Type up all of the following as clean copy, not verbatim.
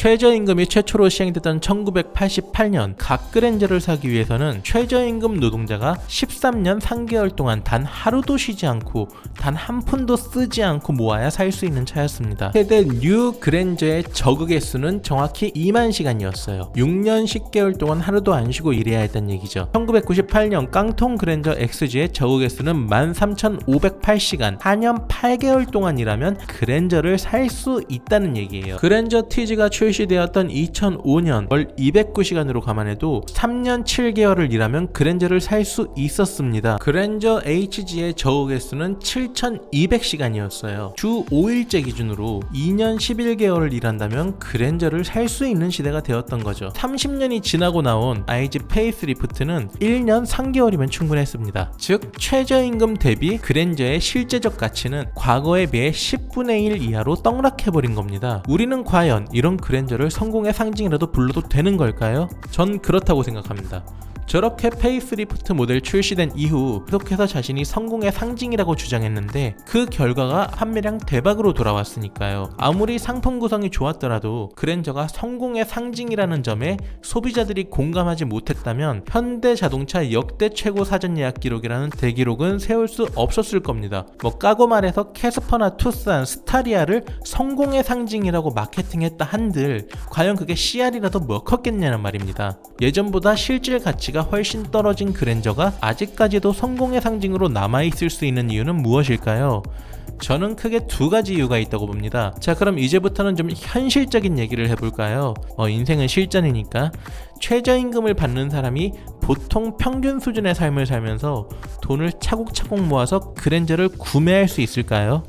최저임금이 최초로 시행됐던 1988년 각 그랜저를 사기 위해서는 최저임금 노동자가 13년 3개월 동안 단 하루도 쉬지 않고 단 한 푼도 쓰지 않고 모아야 살 수 있는 차였습니다. 최대 뉴 그랜저의 저그 개수는 정확히 2만 시간이었어요. 6년 10개월 동안 하루도 안 쉬고 일해야 했다는 얘기죠. 1998년 깡통 그랜저 XG의 저그 개수는 13,508시간, 4년 8개월 동안 일하면 그랜저를 살 수 있다는 얘기예요. 그랜저 TG가 출시되었던 2005년 월 209시간으로 감안해도 3년 7개월을 일하면 그랜저를 살 수 있었습니다. 그랜저 HG의 저그 개수는 7,200시간이었어요. 주 5일제 기준으로 2년 11개월을 일한다면 그랜저를 살 수 있는 시대가 되었던 거죠. 30년이 지나고 나온 IG 페이스리프트는 1년 3개월이면 충분했습니다. 즉 최저임금 대비 그랜저의 실제적 가치는 과거에 비해 10분의 1 이하로 떡락해버린 겁니다. 우리는 과연 이런 그랜저를 성공의 상징이라도 불러도 되는 걸까요? 전 그렇다고 생각합니다. 저렇게 페이스리프트 모델 출시된 이후 계속해서 자신이 성공의 상징이라고 주장했는데 그 결과가 판매량 대박으로 돌아왔으니까요. 아무리 상품 구성이 좋았더라도 그랜저가 성공의 상징이라는 점에 소비자들이 공감하지 못했다면 현대자동차 역대 최고 사전 예약 기록이라는 대기록은 세울 수 없었을 겁니다. 뭐 까고 말해서 캐스퍼나 투싼, 스타리아를 성공의 상징이라고 마케팅했다 한들 과연 그게 CR이라도 먹혔겠냐는 말입니다. 예전보다 실질 가치가 훨씬 떨어진 그랜저가 아직까지도 성공의 상징으로 남아있을 수 있는 이유는 무엇일까요? 저는 크게 두 가지 이유가 있다고 봅니다. 자, 그럼 이제부터는 좀 현실적인 얘기를 해볼까요? 인생은 실전이니까. 최저임금을 받는 사람이 보통 평균 수준의 삶을 살면서 돈을 차곡차곡 모아서 그랜저를 구매할 수 있을까요?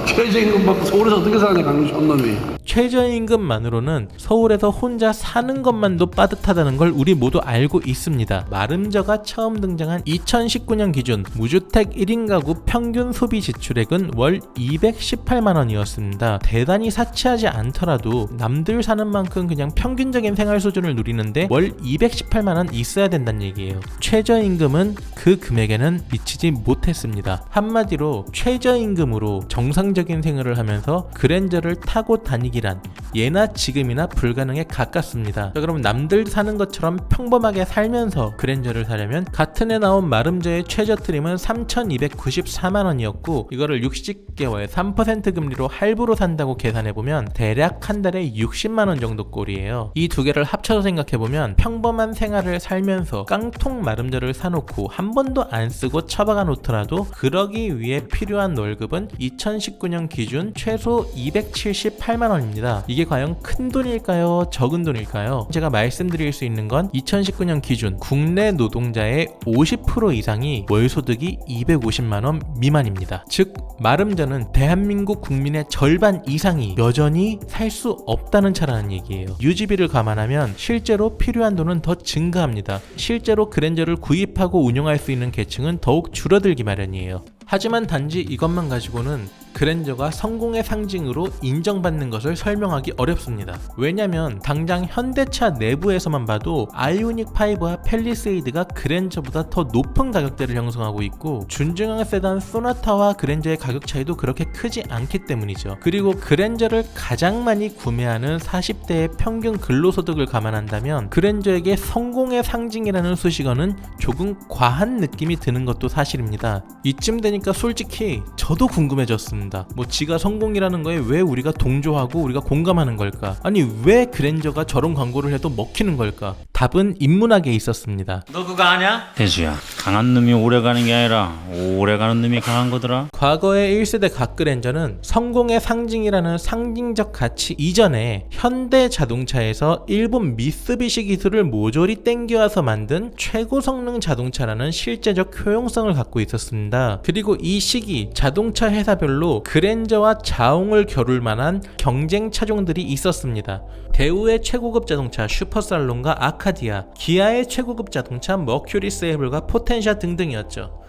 최저임금 받고 서울에서 어떻게 사냐 강릉 놈이. 최저임금만으로는 서울에서 혼자 사는 것만도 빠듯하다는 걸 우리 모두 알고 있습니다. 마름저가 처음 등장한 2019년 기준 무주택 1인 가구 평균 소비 지출액은 월 218만원이었습니다. 대단히 사치하지 않더라도 남들 사는 만큼 그냥 평균적인 생활 수준을 누리는데 월 218만원 있어야 된다는 얘기예요. 최저임금은 그 금액에는 미치지 못했습니다. 한마디로 최저임금으로 정상적인 생활을 하면서 그랜저를 타고 다니기란 예나 지금이나 불가능에 가깝습니다. 자, 그럼 남들 사는 것처럼 평범하게 살면서 그랜저를 사려면 같은 해 나온 마름저의 최저 트림은 3,294만원이었고 이거를 60개월 3% 금리로 할부로 산다고 계산해보면 대략 한 달에 60만원 정도 꼴이에요. 이 두 개를 합쳐서 생각해보면 평범한 생활을 살면서 깡통 마름저를 사놓고 한 번도 안 쓰고 처박아 놓더라도 그러기 위해 필요한 월급은 2019년 기준 최소 278만원입니다. 이게 과연 큰 돈일까요? 적은 돈일까요? 제가 말씀드릴 수 있는 건 2019년 기준 국내 노동자의 50% 이상이 월소득이 250만원 미만입니다. 즉 마름저는 대한민국 국민의 절반 이상이 여전히 살 수 없다는 차라는 얘기예요. 유지비를 감안하면 실제로 필요한 돈은 더 증가합니다. 실제로 그랜저를 구입하고 운영할 수 있는 계층은 더욱 줄어들기 마련이에요. 하지만 단지 이것만 가지고는 그랜저가 성공의 상징으로 인정받는 것을 설명하기 어렵습니다. 왜냐면 당장 현대차 내부에서만 봐도 아이오닉5와 팰리세이드가 그랜저보다 더 높은 가격대를 형성하고 있고 준중형 세단 소나타와 그랜저의 가격 차이도 그렇게 크지 않기 때문이죠. 그리고 그랜저를 가장 많이 구매하는 40대의 평균 근로소득을 감안한다면 그랜저에게 성공의 상징이라는 수식어는 조금 과한 느낌이 드는 것도 사실입니다. 이쯤 되니까 솔직히 저도 궁금해졌습니다. 뭐 지가 성공이라는 거에 왜 우리가 동조하고 우리가 공감하는 걸까? 아니 왜 그랜저가 저런 광고를 해도 먹히는 걸까? 답은 인문학에 있었습니다. 너 그거 아냐? 대수야, 강한 놈이 오래가는 게 아니라 오래가는 놈이 강한 거더라. 과거의 1세대 각그랜저는 성공의 상징이라는 상징적 가치 이전에 현대 자동차에서 일본 미쓰비시 기술을 모조리 땡겨와서 만든 최고 성능 자동차라는 실제적 효용성을 갖고 있었습니다. 그리고 이 시기 자동차 회사별로 그랜저와 자웅을 겨룰 만한 경쟁 차종들이 있었습니다. 대우의 최고급 자동차 슈퍼살론과 아카디아, 기아의 최고급 자동차 머큐리 세이블과 포텐샤 등등이었죠.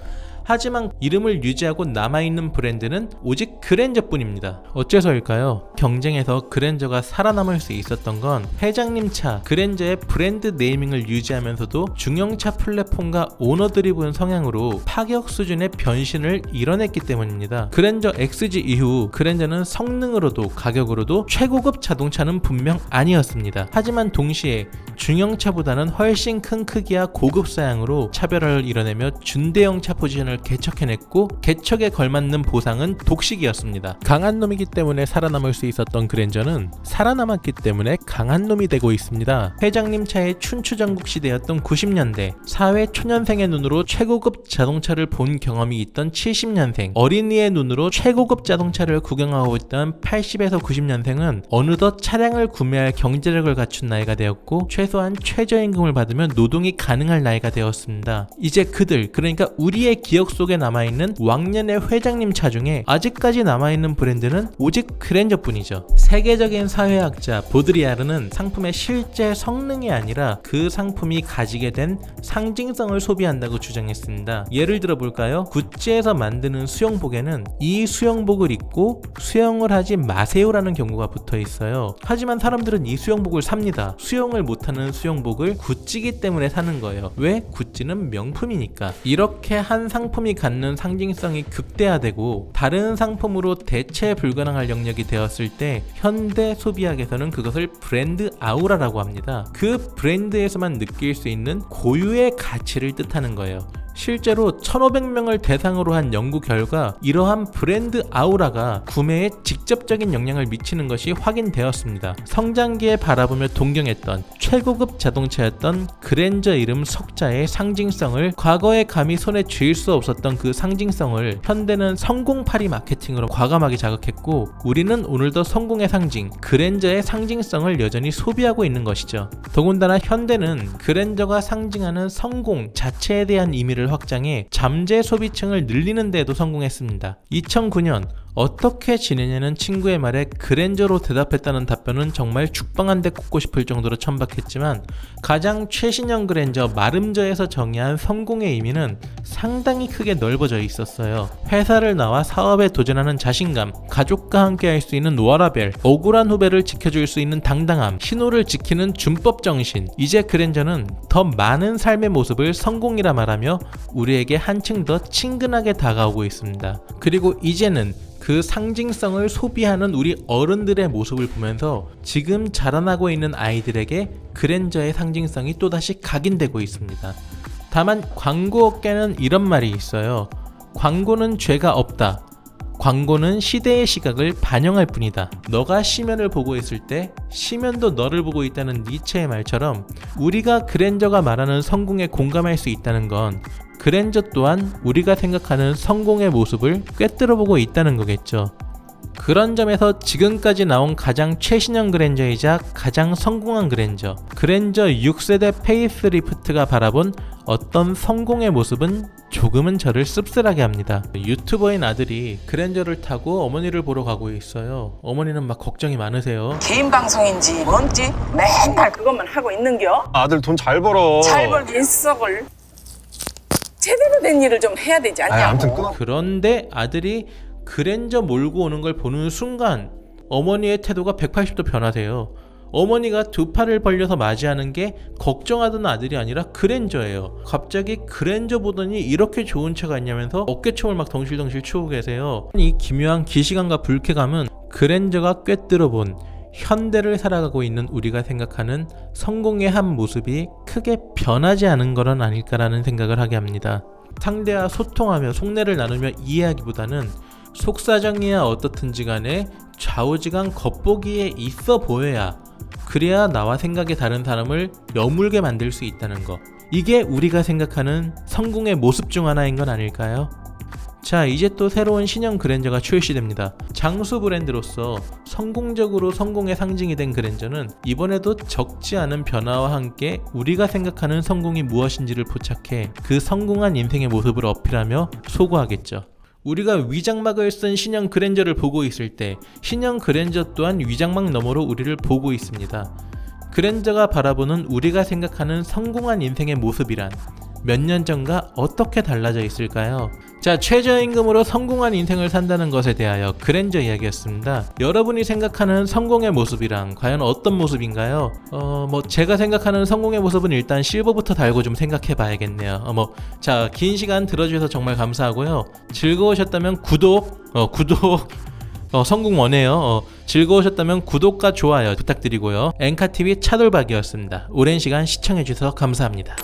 하지만 이름을 유지하고 남아있는 브랜드는 오직 그랜저뿐입니다. 어째서일까요? 경쟁에서 그랜저가 살아남을 수 있었던 건 회장님 차 그랜저의 브랜드 네이밍을 유지하면서도 중형차 플랫폼과 오너들이 본 성향으로 파격 수준의 변신을 이뤄냈기 때문입니다. 그랜저 XG 이후 그랜저는 성능으로도 가격으로도 최고급 자동차는 분명 아니었습니다. 하지만 동시에 중형차보다는 훨씬 큰 크기와 고급 사양으로 차별화를 이뤄내며 준대형차 포지션을 개척해냈고 개척에 걸맞는 보상은 독식이었습니다. 강한 놈이기 때문에 살아남을 수 있었던 그랜저는 살아남았기 때문에 강한 놈이 되고 있습니다. 회장님 차의 춘추전국 시대였던 90년대, 사회 초년생의 눈으로 최고급 자동차를 본 경험이 있던 70년생, 어린이의 눈으로 최고급 자동차를 구경하고 있던 80에서 90년생은 어느덧 차량을 구매할 경제력을 갖춘 나이가 되었고 최소한 최저임금을 받으면 노동이 가능할 나이가 되었습니다. 이제 그들, 그러니까 우리의 기억 속에 남아있는 왕년의 회장님 차 중에 아직까지 남아있는 브랜드는 오직 그랜저뿐이죠. 세계적인 사회학자 보드리아르는 상품의 실제 성능이 아니라 그 상품이 가지게 된 상징성을 소비한다고 주장했습니다. 예를 들어 볼까요? 구찌에서 만드는 수영복에는 이 수영복을 입고 수영을 하지 마세요라는 경고가 붙어 있어요. 하지만 사람들은 이 수영복을 삽니다. 수영을 못하는 수영복을 구찌기 때문에 사는 거예요. 왜? 구찌는 명품이니까. 이렇게 한 상품이 갖는 상징성이 극대화되고 다른 상품으로 대체 불가능할 영역이 되었을 때 현대 소비학에서는 그것을 브랜드 아우라라고 합니다. 그 브랜드에서만 느낄 수 있는 고유의 가치를 뜻하는 거예요. 실제로 1500명을 대상으로 한 연구 결과 이러한 브랜드 아우라가 구매에 직접적인 영향을 미치는 것이 확인되었습니다. 성장기에 바라보며 동경했던 최고급 자동차였던 그랜저 이름 석자의 상징성을 과거에 감히 손에 쥘 수 없었던 그 상징성을 현대는 성공파리 마케팅으로 과감하게 자극했고 우리는 오늘도 성공의 상징, 그랜저의 상징성을 여전히 소비하고 있는 것이죠. 더군다나 현대는 그랜저가 상징하는 성공 자체에 대한 의미를 확장해 잠재 소비층을 늘리는 데에도 성공했습니다. 2009년 어떻게 지내냐는 친구의 말에 그랜저로 대답했다는 답변은 정말 죽방 한 대 꽂고 싶을 정도로 천박했지만 가장 최신형 그랜저 마름저에서 정의한 성공의 의미는 상당히 크게 넓어져 있었어요. 회사를 나와 사업에 도전하는 자신감, 가족과 함께 할 수 있는 워라벨, 억울한 후배를 지켜줄 수 있는 당당함, 신호를 지키는 준법 정신. 이제 그랜저는 더 많은 삶의 모습을 성공이라 말하며 우리에게 한층 더 친근하게 다가오고 있습니다. 그리고 이제는 그 상징성을 소비하는 우리 어른들의 모습을 보면서 지금 자라나고 있는 아이들에게 그랜저의 상징성이 또다시 각인되고 있습니다. 다만 광고업계는 이런 말이 있어요. 광고는 죄가 없다. 광고는 시대의 시각을 반영할 뿐이다. 너가 시면을 보고 있을 때 시면도 너를 보고 있다는 니체의 말처럼 우리가 그랜저가 말하는 성공에 공감할 수 있다는 건 그랜저 또한 우리가 생각하는 성공의 모습을 꿰뚫어보고 있다는 거겠죠. 그런 점에서 지금까지 나온 가장 최신형 그랜저이자 가장 성공한 그랜저 6세대 페이스리프트가 바라본 어떤 성공의 모습은 조금은 저를 씁쓸하게 합니다. 유튜버인 아들이 그랜저를 타고 어머니를 보러 가고 있어요. 어머니는 막 걱정이 많으세요. 개인 방송인지 뭔지 맨날 그것만 하고 있는겨? 아들 돈 잘 벌어. 잘 벌긴 썩을. 제대로 된 일을 좀 해야 되지 않냐고. 아무튼 끊어. 그런데 아들이 그랜저 몰고 오는 걸 보는 순간 어머니의 태도가 180도 변하세요. 어머니가 두 팔을 벌려서 맞이하는 게 걱정하던 아들이 아니라 그랜저예요. 갑자기 그랜저 보더니 이렇게 좋은 차가 있냐면서 어깨춤을 막 덩실덩실 추고 계세요. 이 기묘한 기시감과 불쾌감은 그랜저가 꿰뚫어본 현대를 살아가고 있는 우리가 생각하는 성공의 한 모습이 크게 변하지 않은 거는 아닐까라는 생각을 하게 합니다. 상대와 소통하며 속내를 나누며 이해하기보다는 속사정이야 어떻든지 간에 좌우지간 겉보기에 있어 보여야 그래야 나와 생각이 다른 사람을 여물게 만들 수 있다는 거. 이게 우리가 생각하는 성공의 모습 중 하나인 건 아닐까요? 자, 이제 또 새로운 신형 그랜저가 출시됩니다. 장수 브랜드로서 성공적으로 성공의 상징이 된 그랜저는 이번에도 적지 않은 변화와 함께 우리가 생각하는 성공이 무엇인지를 포착해 그 성공한 인생의 모습을 어필하며 소구하겠죠. 우리가 위장막을 쓴 신형 그랜저를 보고 있을 때 신형 그랜저 또한 위장막 너머로 우리를 보고 있습니다. 그랜저가 바라보는 우리가 생각하는 성공한 인생의 모습이란 몇 년 전과 어떻게 달라져 있을까요? 자, 최저임금으로 성공한 인생을 산다는 것에 대하여 그랜저 이야기였습니다. 여러분이 생각하는 성공의 모습이랑 과연 어떤 모습인가요? 제가 생각하는 성공의 모습은 일단 실버부터 달고 좀 생각해 봐야겠네요. 자, 긴 시간 들어주셔서 정말 감사하고요. 즐거우셨다면 구독, 성공 원해요. 즐거우셨다면 구독과 좋아요 부탁드리고요. 엔카TV 차돌박이었습니다. 오랜 시간 시청해주셔서 감사합니다.